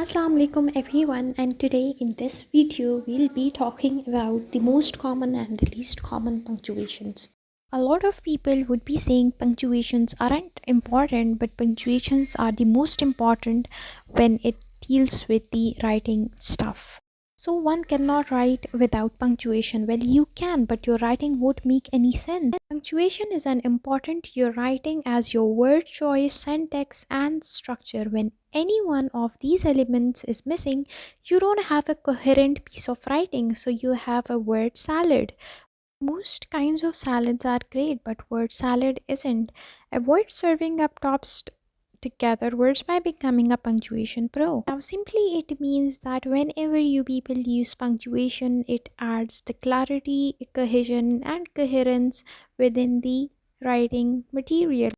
Assalamu alaikum everyone, and today in this video we'll be talking about the most common and the least common punctuations. A lot of people would be saying punctuations aren't important, but punctuations are the most important when it deals with the writing stuff. So one cannot write without punctuation. Well, you can, but your writing won't make any sense. Punctuation is an important to your writing as your word choice, syntax, and structure. When any one of these elements is missing, you don't have a coherent piece of writing, so you have a word salad. Most kinds of salads are great, but word salad isn't. Avoid serving up together words by becoming a punctuation pro. Now, simply it means that whenever you people use punctuation, it adds the clarity, cohesion, and coherence within the writing material.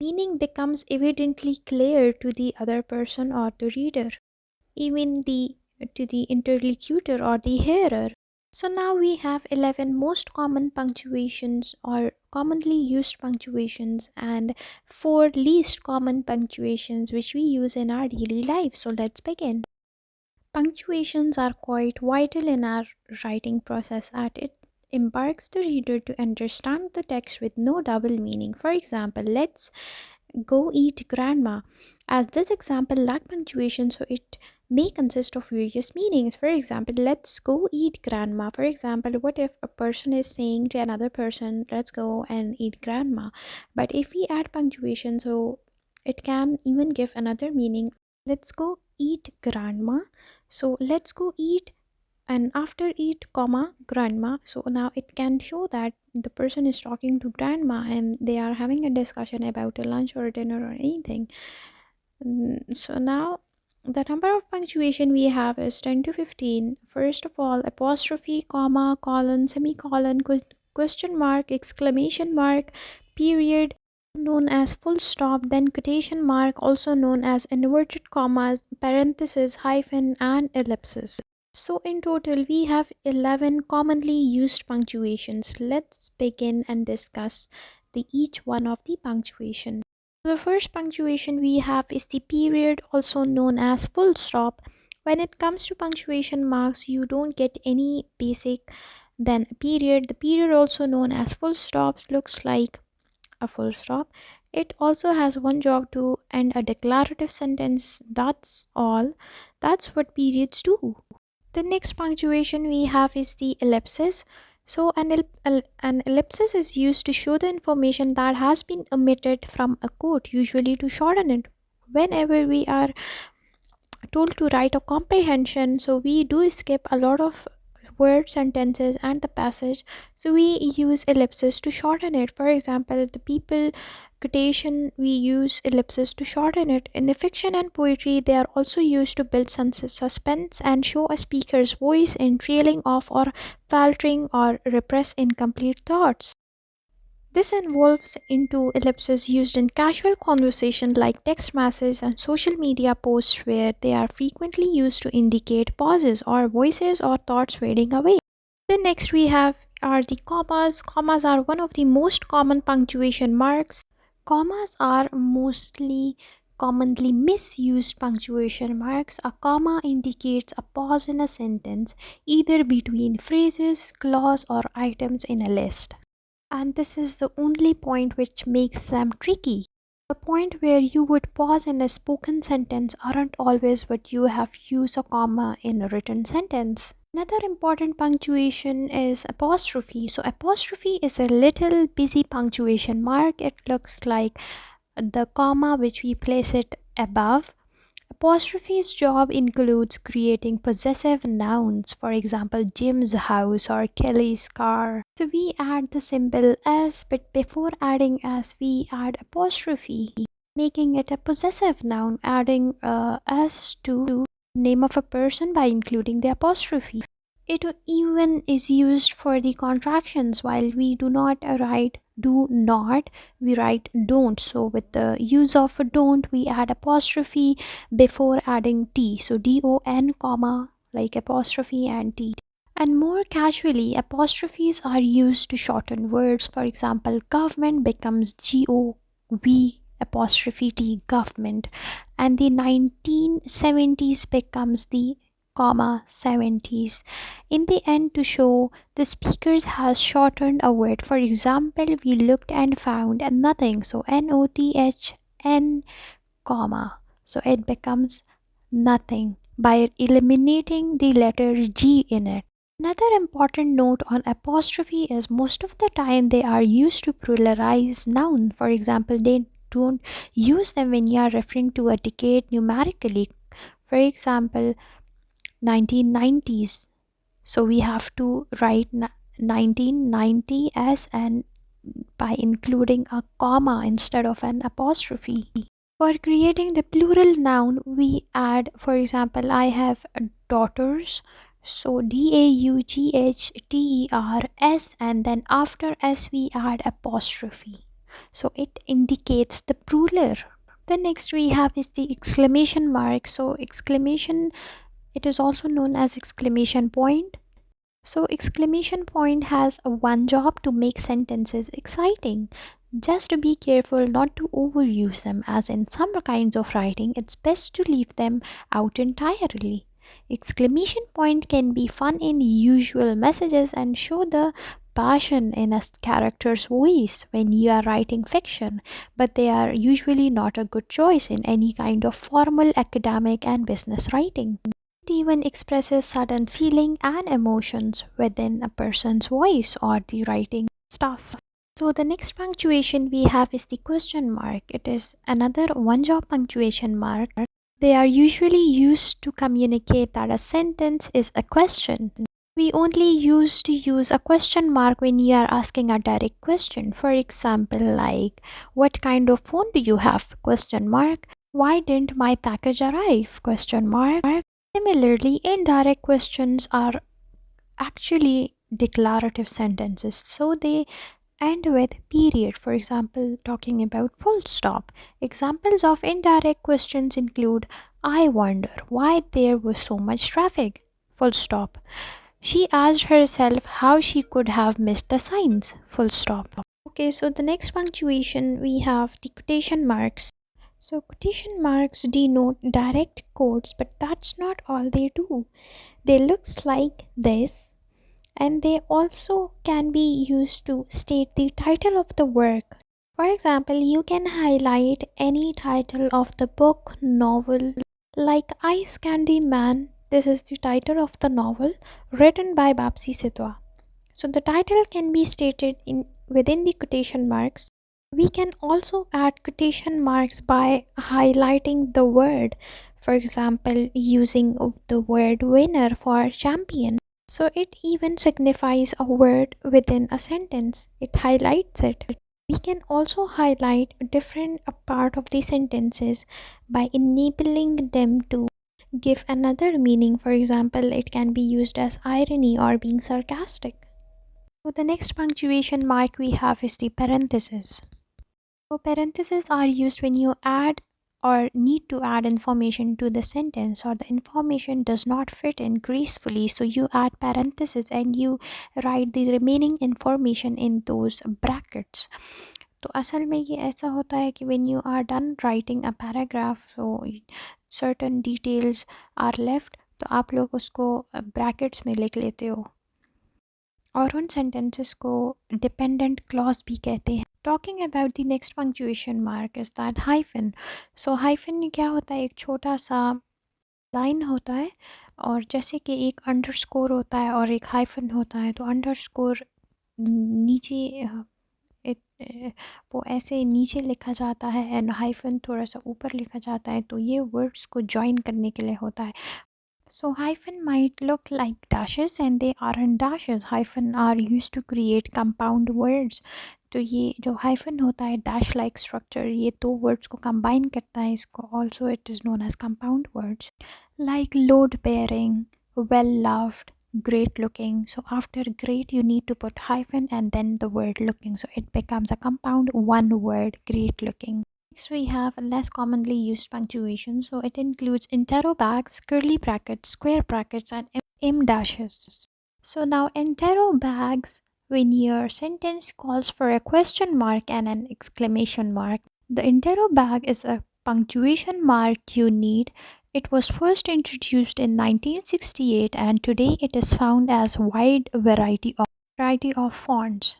Meaning becomes evidently clear to the other person or the reader, even to the interlocutor or the hearer. So now we have 11 most common punctuations or commonly used punctuations and 4 least common punctuations which we use in our daily life. So let's begin. Punctuations are quite vital in our writing process as it embarks the reader to understand the text with no double meaning. For example, let's go eat grandma. As this example lack punctuation, so it may consist of various meanings. For example, let's go eat grandma. For example, what if a person is saying to another person, let's go and eat grandma? But if we add punctuation, so it can even give another meaning. Let's go eat grandma. So let's go eat and after eat comma grandma, so now it can show that the person is talking to grandma and they are having a discussion about a lunch or a dinner or anything. So now the number of punctuation we have is 10 to 15. First of all, apostrophe, comma, colon, semicolon, question mark, exclamation mark, period, known as full stop, then quotation mark, also known as inverted commas, parenthesis, hyphen, and ellipsis. So in total, we have 11 commonly used punctuations. Let's begin and discuss each one of the punctuation. The first punctuation we have is the period, also known as full stop. When it comes to punctuation marks, you don't get any basic then a period. The period, also known as full stops, looks like a full stop. It also has one job to end a declarative sentence. That's all. That's what periods do. The next punctuation we have is the ellipsis. So an ellipsis is used to show the information that has been omitted from a quote, usually to shorten it. Whenever we are told to write a comprehension, so we do skip a lot of word sentences and the passage, so we use ellipses to shorten it. For example, the people quotation, we use ellipses to shorten it. In the fiction and poetry, they are also used to build suspense and show a speaker's voice in trailing off or faltering or repress incomplete thoughts. This involves into ellipses used in casual conversation like text messages and social media posts where they are frequently used to indicate pauses or voices or thoughts fading away. The next we have are the commas. Commas are one of the most common punctuation marks. Commas are mostly commonly misused punctuation marks. A comma indicates a pause in a sentence, either between phrases, clause, or items in a list. And this is the only point which makes them tricky. The point where you would pause in a spoken sentence aren't always what you have used a comma in a written sentence. Another important punctuation is apostrophe. So apostrophe is a little busy punctuation mark. It looks like the comma which we place it above. Apostrophe's job includes creating possessive nouns, for example, Jim's house or Kelly's car. So we add the symbol s, but before adding s, we add apostrophe, making it a possessive noun, adding s to name of a person by including the apostrophe. It even is used for the contractions. While we do not write do not, we write don't. So with the use of don't, we add apostrophe before adding t. So don comma like apostrophe and t. And more casually, apostrophes are used to shorten words. For example, government becomes govt. apostrophe T, government, and the 1970s becomes the comma 70s. In the end, to show the speakers has shortened a word. For example, we looked and found nothing, so NOTHN comma, so it becomes nothing by eliminating the letter G in it. Another important note on apostrophe is most of the time they are used to pluralize noun. For example, they don't use them when you are referring to a decade numerically. For example, 1990s. So we have to write 1990 as and by including a comma instead of an apostrophe. For creating the plural noun, we add, for example, I have daughters. So DAUGHTERS, and then after S we add apostrophe. So it indicates the plural. The next we have is the exclamation mark. So exclamation, it is also known as exclamation point. So exclamation point has a one job to make sentences exciting. Just to be careful not to overuse them, as in some kinds of writing it's best to leave them out entirely. Exclamation point can be fun in usual messages and show the passion in a character's voice when you are writing fiction, but they are usually not a good choice in any kind of formal academic and business writing. It even expresses sudden feeling and emotions within a person's voice or the writing stuff. So the next punctuation we have is the question mark. It is another one job punctuation mark. They are usually used to communicate that a sentence is a question. We only used to use a question mark when you are asking a direct question. For example, like, what kind of phone do you have? Question mark. Why didn't my package arrive? Question mark. Similarly, indirect questions are actually declarative sentences, so they end with period. For example, talking about full stop. Examples of indirect questions include, I wonder why there was so much traffic. Full stop. She asked herself how she could have missed the signs. Full stop. Okay, so the next punctuation we have the quotation marks. So quotation marks denote direct quotes, but that's not all they do. They looks like this, and they also can be used to state the title of the work. For example, you can highlight any title of the book, novel, like Ice Candy Man. This is the title of the novel written by Bapsi Sitwa. So the title can be stated in within the quotation marks. We can also add quotation marks by highlighting the word. For example, using the word winner for champion. So it even signifies a word within a sentence. It highlights it. We can also highlight a different part of the sentences by enabling them to give another meaning. For example, it can be used as irony or being sarcastic. So the next punctuation mark we have is the parenthesis. So parentheses are used when you add or need to add information to the sentence, or the information does not fit in gracefully, so you add parentheses and you write the remaining information in those brackets. तो असल में ये ऐसा होता है कि when you are done writing a paragraph, so certain details are left, तो आप लोग उसको brackets में लिख लेते हो और उन sentences को dependent clause भी कहते हैं. Talking about the next punctuation mark is that hyphen. So hyphen क्या होता है, एक छोटा सा लाइन होता है और जैसे कि एक अंडरस्कोर होता है और एक हाइफन होता है, तो अंडरस्कोर नीचे वो ऐसे नीचे लिखा जाता है एंड हाइफन थोड़ा सा ऊपर लिखा जाता है, तो ये वर्ड्स को जॉइन करने के लिए होता है. So hyphen might look like dashes and they aren't dashes. Hyphen are used to create compound words. तो ये जो hyphen होता है dash like structure, ये दो words को combine करता है, इसको also it is known as compound words. Like load bearing, well loved, great looking. So after great you need to put hyphen and then the word looking. So it becomes a compound one word, great looking. Next we have less commonly used punctuation. So it includes interrobags, curly brackets, square brackets and em dashes. So now interrobags, when your sentence calls for a question mark and an exclamation mark. The interrobang is a punctuation mark you need. It was first introduced in 1968 and today it is found as wide variety of fonts.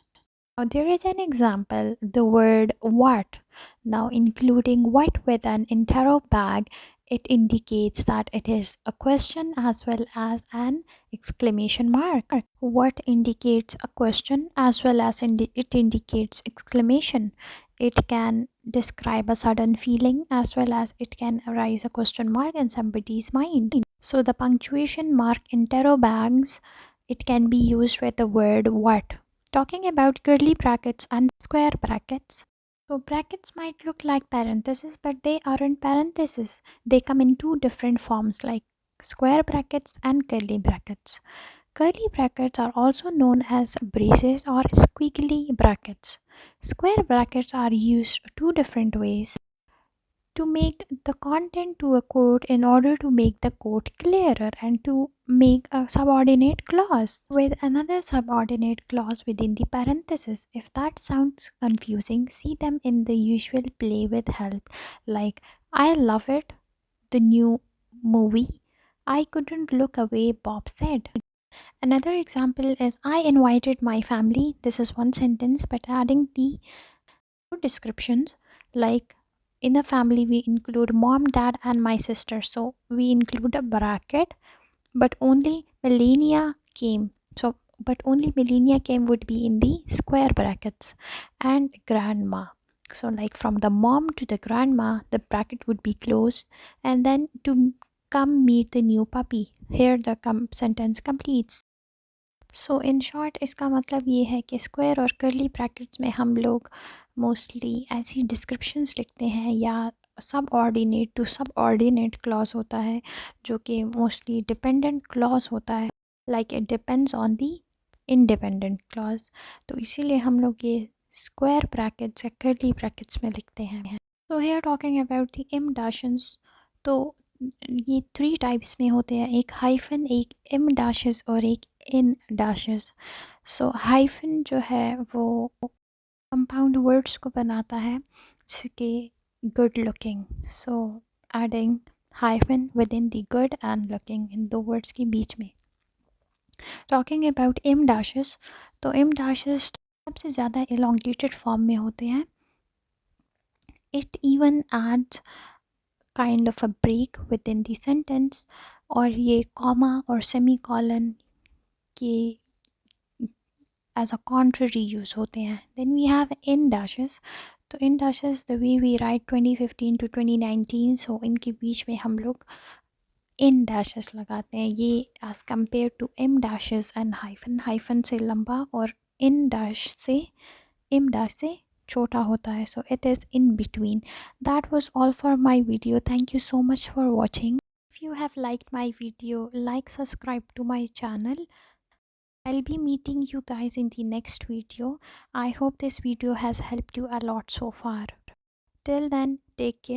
Now there is an example, the word what. Now including what with an interrobang, it indicates that it is a question as well as an exclamation mark. What indicates a question as well as it indicates exclamation. It can describe a sudden feeling as well as it can arise a question mark in somebody's mind. So the punctuation mark interrobangs, it can be used with the word what. Talking about curly brackets and square brackets. So brackets might look like parentheses, but they aren't parentheses. They come in two different forms like square brackets and curly brackets. Curly brackets are also known as braces or squiggly brackets. Square brackets are used two different ways to make the content to a code in order to make the code clearer and to make a subordinate clause with another subordinate clause within the parenthesis. If that sounds confusing, see them in the usual play with help like I love it, the new movie. I couldn't look away, Bob said. Another example is I invited my family. This is one sentence, but adding the descriptions like in the family we include mom, dad, and my sister. So we include a bracket, but only millennia came. So, but only millennia came would be in the square brackets and grandma. So, like from the mom to the grandma, the bracket would be closed, and then to come meet the new puppy. Here the sentence completes. So in short इसका मतलब ये है कि square और curly brackets में हम लोग mostly ऐसी डिस्क्रिप्शंस लिखते हैं या subordinate to subordinate clause होता है जो कि मोस्टली डिपेंडेंट क्लॉज होता है like it depends on the independent clause तो इसीलिए हम लोग ये स्क्वायर ब्रैकेट्स या कर्ली ब्रैकेट्स में लिखते हैं तो here talking about the em dashes तो ये थ्री टाइप्स में होते हैं एक हाइफन एक एम डैशेस और एक इन डैशेस सो हाइफन जो है वो कंपाउंड वर्ड्स को बनाता है जैसे कि good looking so adding hyphen within the good and looking इन दो वर्ड्स के बीच में टॉकिंग अबाउट एम डैशेस तो एम डैशेस सबसे ज़्यादा एलोंगेटेड फॉर्म में होते हैं it even adds kind of a break within the sentence और ये कॉमा और सेमी कॉलन के as a contrary use होते हैं then we have in dashes तो in dashes the way we write 2015 to 2019 so इनके बीच में हम लोग in dashes लगाते हैं ये as compared to m dashes and hyphen से लंबा और in dash से m dash से छोटा होता है so it is in between. That was all for my video. Thank you so much for watching. If you have liked my video, like, subscribe to my channel. I'll be meeting you guys in the next video. I hope this video has helped you a lot so far. Till then, take care.